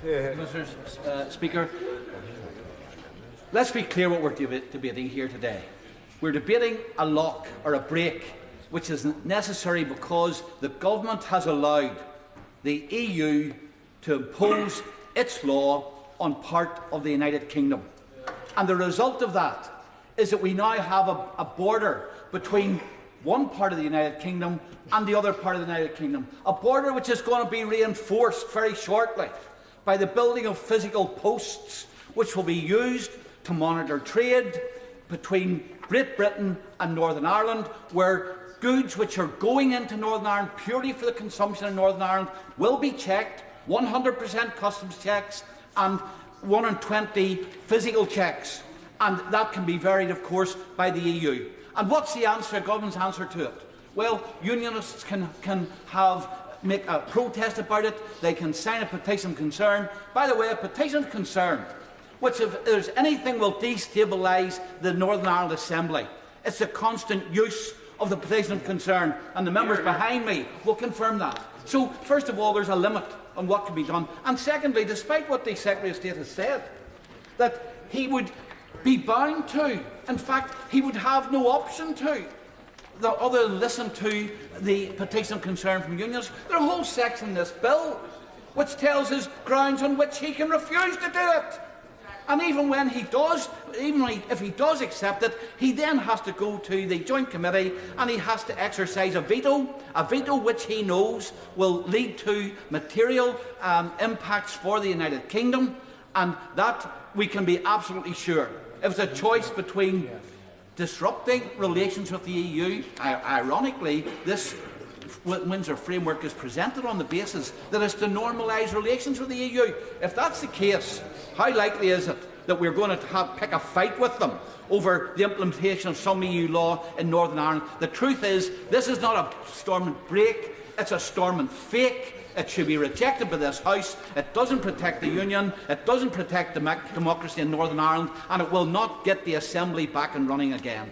Mr. Speaker, let's be clear what we're debating here today. We're debating a lock or a break which is necessary because the government has allowed the EU to impose its law on part of the United Kingdom. And the result of that is that we now have a border between one part of the United Kingdom and the other part of the United Kingdom, a border which is going to be reinforced very shortly by the building of physical posts which will be used to monitor trade between Great Britain and Northern Ireland, where goods which are going into Northern Ireland purely for the consumption in Northern Ireland will be checked, 100% customs checks and 1 in 20 physical checks, and that can be varied, of course, by the EU. And what's the answer, the government's answer to it? Well, Unionists can make a protest about it, they can sign a petition of concern. By the way, a petition of concern, which if there's anything will destabilise the Northern Ireland Assembly, it's the constant use of the petition of concern, and the members behind me will confirm that. So, first of all, there's a limit on what can be done. And secondly, despite what the Secretary of State has said, that he would be bound to, in fact, he would have no option to, other than listen to the petition of concern from Unionists. There's a whole section in this bill which tells us grounds on which he can refuse to do it. And even when he does, if he does accept it, he then has to go to the Joint Committee and he has to exercise a veto which he knows will lead to material impacts for the United Kingdom, and that we can be absolutely sure. If it's a choice between disrupting relations with the EU, ironically, this Windsor Framework is presented on the basis that it's to normalise relations with the EU. If that's the case, how likely is it that we're going to pick a fight with them over the implementation of some EU law in Northern Ireland? The truth is, this is not a Stormont break, it's a Stormont fake. It should be rejected by this House. It doesn't protect the Union, it doesn't protect democracy in Northern Ireland, and it will not get the Assembly back and running again.